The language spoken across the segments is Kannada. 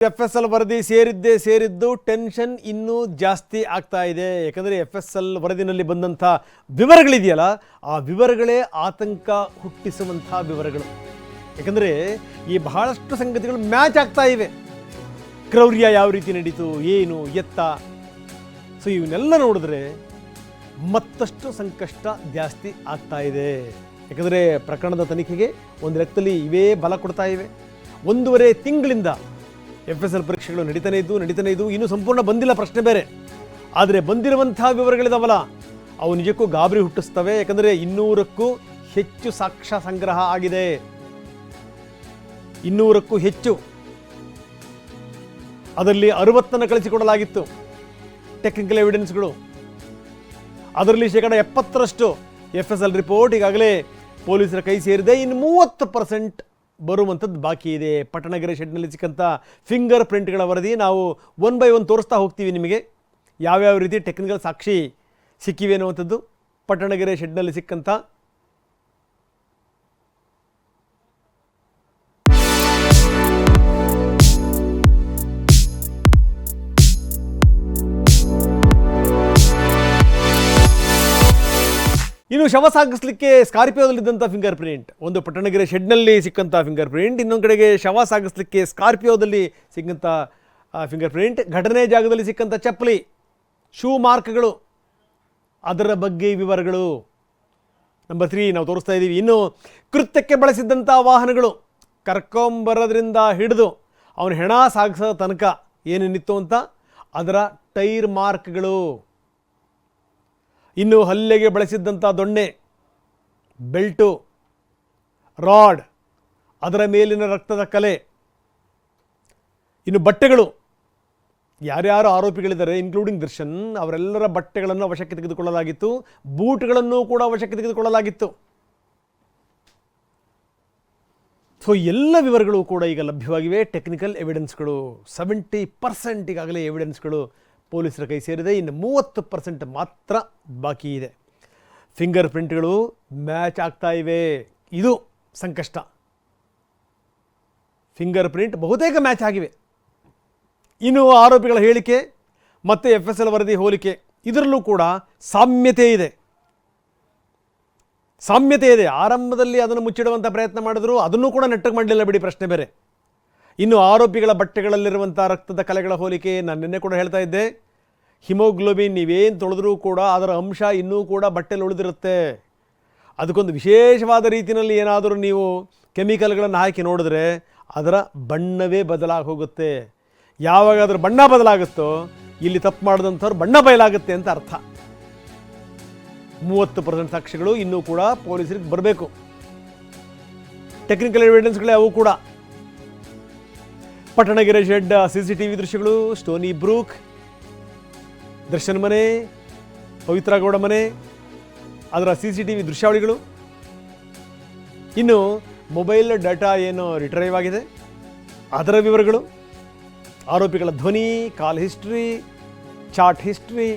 FSL ವರದಿ ಸೇರಿದ್ದು ಟೆನ್ಷನ್ ಇನ್ನೂ ಜಾಸ್ತಿ ಆಗ್ತಾ ಇದೆ. ಯಾಕಂದರೆ FSL ವರದಿನಲ್ಲಿ ಬಂದಂಥ ವಿವರಗಳಿದೆಯಲ್ಲ, ಆ ವಿವರಗಳೇ ಆತಂಕ ಹುಟ್ಟಿಸುವಂಥ ವಿವರಗಳು. ಯಾಕಂದರೆ ಈ ಬಹಳಷ್ಟು ಸಂಗತಿಗಳು ಮ್ಯಾಚ್ ಆಗ್ತಾ ಇವೆ. ಕ್ರೌರ್ಯ ಯಾವ ರೀತಿ ನಡೀತು, ಏನು ಎತ್ತ, ಸೊ ಇವನ್ನೆಲ್ಲ ನೋಡಿದ್ರೆ ಮತ್ತಷ್ಟು ಸಂಕಷ್ಟ ಜಾಸ್ತಿ ಆಗ್ತಾ ಇದೆ. ಯಾಕಂದರೆ ಪ್ರಕರಣದ ತನಿಖೆಗೆ ಒಂದು ಲೆಕ್ಕದಲ್ಲಿ ಇವೇ ಬಲ ಕೊಡ್ತಾ ಇವೆ. 1.5 ತಿಂಗಳಿಂದ FSL ಪರೀಕ್ಷೆಗಳು ನಡೀತಾನೆ ಇದ್ದು ಇನ್ನೂ ಸಂಪೂರ್ಣ ಬಂದಿಲ್ಲ, ಪ್ರಶ್ನೆ ಬೇರೆ. ಆದರೆ ಬಂದಿರುವಂಥ ವಿವರಗಳಿದಾವಲ್ಲ, ಅವು ನಿಜಕ್ಕೂ ಗಾಬರಿ ಹುಟ್ಟಿಸ್ತವೆ. ಯಾಕಂದರೆ 200ಕ್ಕೂ ಹೆಚ್ಚು ಸಾಕ್ಷ್ಯ ಸಂಗ್ರಹ ಆಗಿದೆ. 200ಕ್ಕೂ ಹೆಚ್ಚು. ಅದರಲ್ಲಿ 60 ಕಳಿಸಿಕೊಡಲಾಗಿತ್ತು ಟೆಕ್ನಿಕಲ್ ಎವಿಡೆನ್ಸ್ಗಳು. ಅದರಲ್ಲಿ 70% FSL ರಿಪೋರ್ಟ್ ಈಗಾಗಲೇ ಪೊಲೀಸರ ಕೈ ಸೇರಿದೆ. ಇನ್ನು 30% ಬರುವಂಥದ್ದು ಬಾಕಿ ಇದೆ. ಪಟ್ಟಣಗೆರೆ ಶೆಡ್ನಲ್ಲಿ ಸಿಕ್ಕಂಥ ಫಿಂಗರ್ ಪ್ರಿಂಟ್ಗಳ ವರದಿ ನಾವು 1 by 1 ತೋರಿಸ್ತಾ ಹೋಗ್ತೀವಿ ನಿಮಗೆ, ಯಾವ್ಯಾವ ರೀತಿ ಟೆಕ್ನಿಕಲ್ ಸಾಕ್ಷಿ ಸಿಕ್ಕಿವೆ ಅನ್ನುವಂಥದ್ದು. ಪಟ್ಟಣಗೆರೆ ಶೆಡ್ನಲ್ಲಿ ಸಿಕ್ಕಂಥ ಇನ್ನು ಶವ ಸಾಗಿಸ್ಲಿಕ್ಕೆ ಸ್ಕಾರ್ಪಿಯೋದಲ್ಲಿದ್ದಂಥ ಫಿಂಗರ್ ಪ್ರಿಂಟ್, ಒಂದು ಪಟ್ಟಣಗೆರೆ ಶೆಡ್ನಲ್ಲಿ ಸಿಕ್ಕಂಥ ಫಿಂಗರ್ ಪ್ರಿಂಟ್, ಇನ್ನೊಂದು ಕಡೆಗೆ ಶವ ಸಾಗಿಸ್ಲಿಕ್ಕೆ ಸ್ಕಾರ್ಪಿಯೋದಲ್ಲಿ ಸಿಕ್ಕಂಥ ಫಿಂಗರ್ ಪ್ರಿಂಟ್, ಘಟನೆ ಜಾಗದಲ್ಲಿ ಸಿಕ್ಕಂಥ ಚಪ್ಪಲಿ, ಶೂ ಮಾರ್ಕ್ಗಳು, ಅದರ ಬಗ್ಗೆ ವಿವರಗಳು. ನಂಬರ್ 3 ನಾವು ತೋರಿಸ್ತಾ ಇದ್ದೀವಿ. ಇನ್ನು ಕೃತ್ಯಕ್ಕೆ ಬಳಸಿದ್ದಂಥ ವಾಹನಗಳು, ಕರ್ಕೊಂಬರೋದ್ರಿಂದ ಹಿಡಿದು ಅವನು ಹೆಣ ಸಾಗಿಸೋ ತನಕ ಏನೇನಿತ್ತು ಅಂತ ಅದರ ಟೈರ್ ಮಾರ್ಕ್ಗಳು. ಇನ್ನು ಹಲ್ಲೆಗೆ ಬಳಸಿದ್ದಂಥ ದೊಣ್ಣೆ, ಬೆಲ್ಟು, ರಾಡ್, ಅದರ ಮೇಲಿನ ರಕ್ತದ ಕಲೆ. ಇನ್ನು ಬಟ್ಟೆಗಳು, ಯಾರ್ಯಾರು ಆರೋಪಿಗಳಿದ್ದಾರೆ ಇನ್ಕ್ಲೂಡಿಂಗ್ ದರ್ಶನ್, ಅವರೆಲ್ಲರ ಬಟ್ಟೆಗಳನ್ನು ವಶಕ್ಕೆ ತೆಗೆದುಕೊಳ್ಳಲಾಗಿತ್ತು. ಬೂಟ್ಗಳನ್ನು ಕೂಡ ವಶಕ್ಕೆ ತೆಗೆದುಕೊಳ್ಳಲಾಗಿತ್ತು. ಸೊ ಎಲ್ಲ ವಿವರಗಳು ಕೂಡ ಈಗ ಲಭ್ಯವಾಗಿವೆ. ಟೆಕ್ನಿಕಲ್ ಎವಿಡೆನ್ಸ್ಗಳು 70% ಈಗಾಗಲೇ ಎವಿಡೆನ್ಸ್ಗಳು ಪೊಲೀಸರ ಕೈ ಸೇರಿದೆ. ಇನ್ನು 30% ಮಾತ್ರ ಬಾಕಿ ಇದೆ. ಫಿಂಗರ್ ಪ್ರಿಂಟ್ಗಳು ಮ್ಯಾಚ್ ಆಗ್ತಾ ಇವೆ. ಇದು ಸಂಕಷ್ಟ. ಫಿಂಗರ್ ಪ್ರಿಂಟ್ ಬಹುತೇಕ ಮ್ಯಾಚ್ ಆಗಿವೆ. ಇನ್ನು ಆರೋಪಿಗಳ ಹೇಳಿಕೆ ಮತ್ತು FSL ವರದಿ ಹೋಲಿಕೆ, ಇದರಲ್ಲೂ ಕೂಡ ಸಾಮ್ಯತೆ ಇದೆ. ಆರಂಭದಲ್ಲಿ ಅದನ್ನು ಮುಚ್ಚಿಡುವಂಥ ಪ್ರಯತ್ನ ಮಾಡಿದ್ರು, ಅದನ್ನು ಕೂಡ ನೆಟ್ಟಗೆ ಮಾಡಲಿಲ್ಲ ಬಿಡಿ, ಪ್ರಶ್ನೆ ಬೇರೆ. ಇನ್ನು ಆರೋಪಿಗಳ ಬಟ್ಟೆಗಳಲ್ಲಿರುವಂಥ ರಕ್ತದ ಕಲೆಗಳ ಹೋಲಿಕೆ, ನಾನು ನಿನ್ನೆ ಕೂಡ ಹೇಳ್ತಾ ಇದ್ದೆ, ಹಿಮೋಗ್ಲೋಬಿನ್ ನೀವೇನು ತೊಳೆದ್ರೂ ಕೂಡ ಅದರ ಅಂಶ ಇನ್ನೂ ಕೂಡ ಬಟ್ಟೆಲಿ ಉಳಿದಿರುತ್ತೆ. ಅದಕ್ಕೊಂದು ವಿಶೇಷವಾದ ರೀತಿಯಲ್ಲಿ ಏನಾದರೂ ನೀವು ಕೆಮಿಕಲ್ಗಳನ್ನು ಹಾಕಿ ನೋಡಿದ್ರೆ ಅದರ ಬಣ್ಣವೇ ಬದಲಾಗಿ ಹೋಗುತ್ತೆ. ಯಾವಾಗ ಅದರ ಬಣ್ಣ ಬದಲಾಗುತ್ತೋ ಇಲ್ಲಿ ತಪ್ಪು ಮಾಡಿದಂಥವ್ರು ಬಣ್ಣ ಬಯಲಾಗುತ್ತೆ ಅಂತ ಅರ್ಥ. 30% ಸಾಕ್ಷಿಗಳು ಇನ್ನೂ ಕೂಡ ಪೊಲೀಸರಿಗೆ ಬರಬೇಕು. ಟೆಕ್ನಿಕಲ್ ಎವಿಡೆನ್ಸ್ಗಳೇ ಅವು ಕೂಡ. ಪಟ್ಟಣಗೆರೆ ಶೆಡ್ CCTV ದೃಶ್ಯಗಳು, ಸ್ಟೋನಿ ಬ್ರೂಕ್, ದರ್ಶನ್ ಮನೆ, ಪವಿತ್ರ ಗೌಡ ಮನೆ, ಅದರ CCTV ದೃಶ್ಯಾವಳಿಗಳು. ಇನ್ನು ಮೊಬೈಲ್ ಡಾಟಾ ಏನು ರಿಟ್ರೈವ್ ಆಗಿದೆ ಅದರ ವಿವರಗಳು, ಆರೋಪಿಗಳ ಧ್ವನಿ, ಕಾಲ್ ಹಿಸ್ಟ್ರಿ, ಚಾಟ್ ಹಿಸ್ಟ್ರಿ.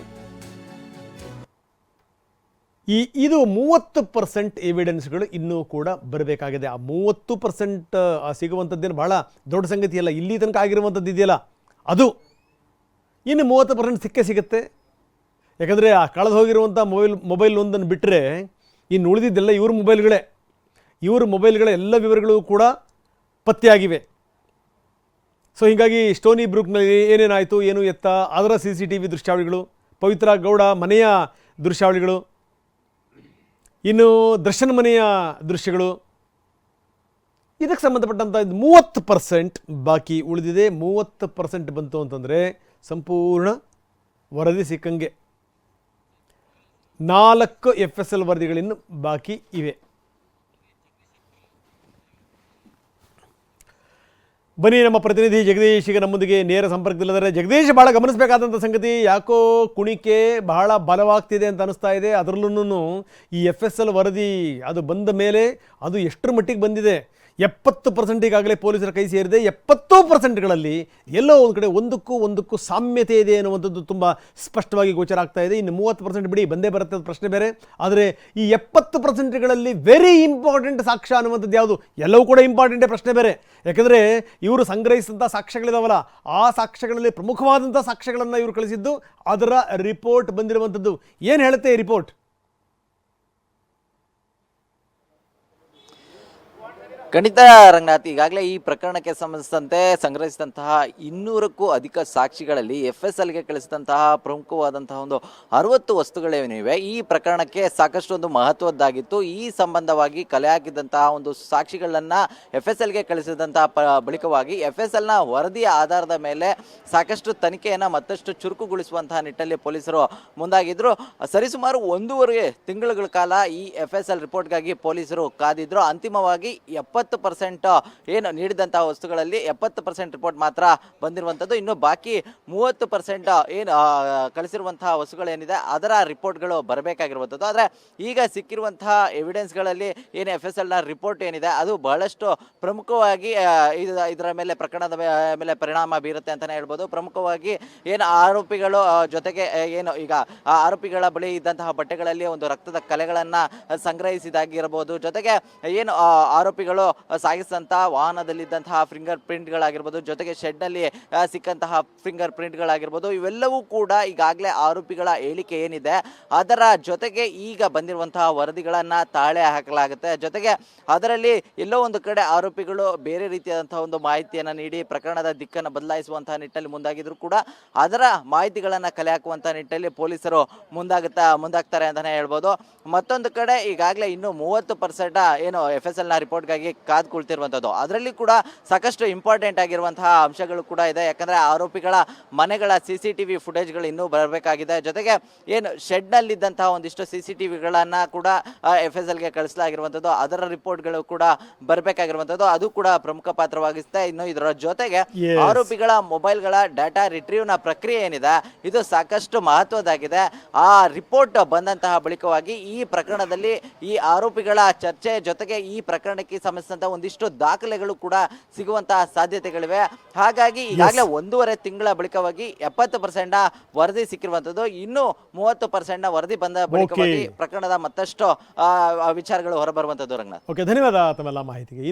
ಇದು 30% ಎವಿಡೆನ್ಸ್ಗಳು ಇನ್ನೂ ಕೂಡ ಬರಬೇಕಾಗಿದೆ. ಆ 30% ಸಿಗುವಂಥದ್ದೇನು ಬಹಳ ದೊಡ್ಡ ಸಂಗತಿ ಅಲ್ಲ. ಇಲ್ಲಿ ತನಕ ಆಗಿರುವಂಥದ್ದು ಇದೆಯಲ್ಲ ಅದು. ಇನ್ನು 30% ಸಿಕ್ಕೇ ಸಿಗುತ್ತೆ. ಯಾಕಂದರೆ ಆ ಕಳೆದು ಹೋಗಿರುವಂಥ ಮೊಬೈಲ್ ಒಂದನ್ನು ಬಿಟ್ಟರೆ ಇನ್ನು ಉಳಿದಿದ್ದೆಲ್ಲ ಇವ್ರ ಮೊಬೈಲ್ಗಳ ಎಲ್ಲ ವಿವರಗಳು ಕೂಡ ಪತ್ತೆಯಾಗಿವೆ. ಸೊ ಹೀಗಾಗಿ ಸ್ಟೋನಿ ಬ್ರೂಕ್ನಲ್ಲಿ ಏನೇನಾಯಿತು, ಏನು ಎತ್ತ, ಅದರ CCTV ದೃಶ್ಯಾವಳಿಗಳು, ಪವಿತ್ರ ಗೌಡ ಮನೆಯ ದೃಶ್ಯಾವಳಿಗಳು, ಇನ್ನು ದರ್ಶನ್ ಮನೆಯ ದೃಶ್ಯಗಳು. ಇದಕ್ಕೆ ಸಂಬಂಧಪಟ್ಟಂಥ 30% ಬಾಕಿ ಉಳಿದಿದೆ. 30% ಬಂತು ಅಂತಂದರೆ ಸಂಪೂರ್ಣ ವರದಿ ಸಿಕ್ಕಂಗೆ. 4 FSL ವರದಿಗಳಿನ್ನು ಬಾಕಿ ಇವೆ. ಬನ್ನಿ, ನಮ್ಮ ಪ್ರತಿನಿಧಿ ಜಗದೀಶ್ ಈಗ ನಮ್ಮೊಂದಿಗೆ ನೇರ ಸಂಪರ್ಕದಲ್ಲಿದ್ದಾರೆ. ಜಗದೀಶ್, ಭಾಳ ಗಮನಿಸಬೇಕಾದಂಥ ಸಂಗತಿ, ಯಾಕೋ ಕುಣಿಕೆ ಬಹಳ ಬಲವಾಗ್ತಿದೆ ಅಂತ ಅನಿಸ್ತಾ ಇದೆ. ಅದರಲ್ಲೂ ಈ FSL ವರದಿ ಅದು ಬಂದ ಮೇಲೆ ಅದು ಎಷ್ಟರ ಮಟ್ಟಿಗೆ ಬಂದಿದೆ, 70% ಈಗಾಗಲೇ ಪೊಲೀಸರ ಕೈ ಸೇರಿದೆ. 70%ಗಳಲ್ಲಿ ಎಲ್ಲೋ ಒಂದು ಕಡೆ ಒಂದಕ್ಕೂ ಸಾಮ್ಯತೆ ಇದೆ ಅನ್ನುವಂಥದ್ದು ತುಂಬ ಸ್ಪಷ್ಟವಾಗಿ ಗೋಚರ ಆಗ್ತಾ ಇದೆ. ಇನ್ನು 30% ಬಿಡಿ, ಬಂದೇ ಬರುತ್ತೆ, ಅದು ಪ್ರಶ್ನೆ ಬೇರೆ. ಆದರೆ ಈ 70%ಗಳಲ್ಲಿ ವೆರಿ ಇಂಪಾರ್ಟೆಂಟ್ ಸಾಕ್ಷ್ಯ ಅನ್ನುವಂಥದ್ದು ಯಾವುದು? ಎಲ್ಲವೂ ಕೂಡ ಇಂಪಾರ್ಟೆಂಟೇ, ಪ್ರಶ್ನೆ ಬೇರೆ. ಯಾಕಂದರೆ ಇವರು ಸಂಗ್ರಹಿಸಿದಂಥ ಸಾಕ್ಷ್ಯಗಳಿದಾವಲ್ಲ, ಆ ಸಾಕ್ಷ್ಯಗಳಲ್ಲಿ ಪ್ರಮುಖವಾದಂಥ ಸಾಕ್ಷ್ಯಗಳನ್ನು ಇವರು ಕಳಿಸಿದ್ದು, ಅದರ ರಿಪೋರ್ಟ್ ಬಂದಿರುವಂಥದ್ದು. ಏನು ಹೇಳುತ್ತೆ ಈ ರಿಪೋರ್ಟ್? ಖಂಡಿತ ರಂಗನಾಥ್, ಈಗಾಗಲೇ ಈ ಪ್ರಕರಣಕ್ಕೆ ಸಂಬಂಧಿಸಿದಂತೆ ಸಂಗ್ರಹಿಸಿದಂತಹ 200ಕ್ಕೂ ಅಧಿಕ ಸಾಕ್ಷಿಗಳಲ್ಲಿ FSLಗೆ ಕಳಿಸಿದಂತಹ ಪ್ರಮುಖವಾದಂತಹ ಒಂದು 60 ವಸ್ತುಗಳೇನಿವೆ ಈ ಪ್ರಕರಣಕ್ಕೆ ಸಾಕಷ್ಟು ಒಂದು ಮಹತ್ವದ್ದಾಗಿತ್ತು. ಈ ಸಂಬಂಧವಾಗಿ ಕಲೆ ಹಾಕಿದಂತಹ ಒಂದು ಸಾಕ್ಷಿಗಳನ್ನ FSLಗೆ ಕಳಿಸಿದಂತಹ ಬಳಿಕವಾಗಿ FSLನ ವರದಿಯ ಆಧಾರದ ಮೇಲೆ ಸಾಕಷ್ಟು ತನಿಖೆಯನ್ನು ಮತ್ತಷ್ಟು ಚುರುಕುಗೊಳಿಸುವಂತಹ ನಿಟ್ಟಿನಲ್ಲಿ ಪೊಲೀಸರು ಮುಂದಾಗಿದ್ರು. ಸರಿಸುಮಾರು 1.5 ತಿಂಗಳುಗಳ ಕಾಲ ಈ FSL ರಿಪೋರ್ಟ್ಗಾಗಿ ಪೊಲೀಸರು ಕಾದಿದ್ರು. ಅಂತಿಮವಾಗಿ 70% ಏನು ನೀಡಿದಂತಹ ವಸ್ತುಗಳಲ್ಲಿ 70% ರಿಪೋರ್ಟ್ ಮಾತ್ರ ಬಂದಿರುವಂಥದ್ದು. ಇನ್ನು ಬಾಕಿ 30% ಏನು ಕಳಿಸಿರುವಂತಹ ವಸ್ತುಗಳೇನಿದೆ ಅದರ ರಿಪೋರ್ಟ್ಗಳು ಬರಬೇಕಾಗಿರುವಂಥದ್ದು. ಆದರೆ ಈಗ ಸಿಕ್ಕಿರುವಂತಹ ಎವಿಡೆನ್ಸ್ಗಳಲ್ಲಿ ಏನು FSLನ ರಿಪೋರ್ಟ್ ಏನಿದೆ ಅದು ಬಹಳಷ್ಟು ಪ್ರಮುಖವಾಗಿ ಇದರ ಮೇಲೆ ಪ್ರಕರಣದ ಮೇಲೆ ಪರಿಣಾಮ ಬೀರುತ್ತೆ ಅಂತಲೇ ಹೇಳ್ಬೋದು. ಪ್ರಮುಖವಾಗಿ ಏನು ಆರೋಪಿಗಳು ಜೊತೆಗೆ ಏನು ಈಗ ಆ ಆರೋಪಿಗಳ ಬಳಿ ಇದ್ದಂತಹ ಬಟ್ಟೆಗಳಲ್ಲಿ ಒಂದು ರಕ್ತದ ಕಲೆಗಳನ್ನು ಸಂಗ್ರಹಿಸಿದಾಗಿರ್ಬೋದು, ಜೊತೆಗೆ ಏನು ಆರೋಪಿಗಳು ಸಾಗಿಸಿದಂತಹ ವಾಹನದಲ್ಲಿದ್ದಂತಹ ಫಿಂಗರ್ ಪ್ರಿಂಟ್ಗಳಾಗಿರ್ಬೋದು, ಜೊತೆಗೆ ಶೆಡ್ನಲ್ಲಿ ಸಿಕ್ಕಂತಹ ಫಿಂಗರ್ ಪ್ರಿಂಟ್ಗಳಾಗಿರ್ಬೋದು, ಇವೆಲ್ಲವೂ ಕೂಡ ಈಗಾಗಲೇ ಆರೋಪಿಗಳ ಹೇಳಿಕೆ ಏನಿದೆ ಅದರ ಜೊತೆಗೆ ಈಗ ಬಂದಿರುವಂತಹ ವರದಿಗಳನ್ನು ತಾಳೆ ಹಾಕಲಾಗುತ್ತೆ. ಜೊತೆಗೆ ಅದರಲ್ಲಿ ಎಲ್ಲೋ ಒಂದು ಕಡೆ ಆರೋಪಿಗಳು ಬೇರೆ ರೀತಿಯಾದಂತಹ ಒಂದು ಮಾಹಿತಿಯನ್ನು ನೀಡಿ ಪ್ರಕರಣದ ದಿಕ್ಕನ್ನು ಬದಲಾಯಿಸುವಂತಹ ನಿಟ್ಟಿನಲ್ಲಿ ಮುಂದಾಗಿದ್ರು ಕೂಡ ಅದರ ಮಾಹಿತಿಗಳನ್ನು ಕಲೆ ಹಾಕುವಂತಹ ನಿಟ್ಟಿನಲ್ಲಿ ಪೊಲೀಸರು ಮುಂದಾಗ್ತಾರೆ ಅಂತಲೇ ಹೇಳ್ಬೋದು. ಮತ್ತೊಂದು ಕಡೆ ಈಗಾಗಲೇ ಇನ್ನು 30% ಏನು FSLನ ರಿಪೋರ್ಟ್ಗಾಗಿ ಕಾದ್ಕೊಳ್ತಿರುವಂಥದ್ದು, ಅದರಲ್ಲಿ ಕೂಡ ಸಾಕಷ್ಟು ಇಂಪಾರ್ಟೆಂಟ್ ಆಗಿರುವಂತಹ ಅಂಶಗಳು ಕೂಡ ಇದೆ. ಯಾಕಂದರೆ ಆರೋಪಿಗಳ ಮನೆಗಳ CCTV ಫುಟೇಜ್ಗಳು ಇನ್ನೂ ಬರಬೇಕಾಗಿದೆ. ಜೊತೆಗೆ ಏನು ಶೆಡ್ನಲ್ಲಿದ್ದಂತಹ ಒಂದಿಷ್ಟು CCTVಗಳನ್ನು ಕೂಡ FSLಗೆ ಕಳಿಸಲಾಗಿರುವಂಥದ್ದು, ಅದರ ರಿಪೋರ್ಟ್ಗಳು ಕೂಡ ಬರಬೇಕಾಗಿರುವಂಥದ್ದು, ಅದು ಕೂಡ ಪ್ರಮುಖ ಪಾತ್ರ ವಹಿಸುತ್ತೆ. ಇನ್ನು ಇದರ ಜೊತೆಗೆ ಆರೋಪಿಗಳ ಮೊಬೈಲ್ಗಳ ಡಾಟಾ ರಿಟ್ರೀವ್ನ ಪ್ರಕ್ರಿಯೆ ಏನಿದೆ ಇದು ಸಾಕಷ್ಟು ಮಹತ್ವದಾಗಿದೆ. ಆ ರಿಪೋರ್ಟ್ ಬಂದಂತಹ ಬಳಿಕವಾಗಿ ಈ ಪ್ರಕರಣದಲ್ಲಿ ಈ ಆರೋಪಿಗಳ ಚರ್ಚೆ ಜೊತೆಗೆ ಈ ಪ್ರಕರಣಕ್ಕೆ ಸಂಬಂಧಿಸಿದಂತಹ ಒಂದಿಷ್ಟು ದಾಖಲೆಗಳು ಕೂಡ ಸಿಗುವಂತಹ ಸಾಧ್ಯತೆಗಳಿವೆ. ಹಾಗಾಗಿ ಈಗಾಗಲೇ 1.5 ತಿಂಗಳ ಬಳಿಕವಾಗಿ 70% ವರದಿ ಸಿಕ್ಕಿರುವಂತದ್ದು, ಇನ್ನು 30% ವರದಿ ಬಂದ ಬಳಿಕವಾಗಿ ಪ್ರಕರಣದ ಮತ್ತಷ್ಟು ವಿಚಾರಗಳು ಹೊರಬರುವಂತದ್ದು. ರಂಗನಾಥ್, ಧನ್ಯವಾದ ತಮ್ಮೆಲ್ಲ ಮಾಹಿತಿಗೆ.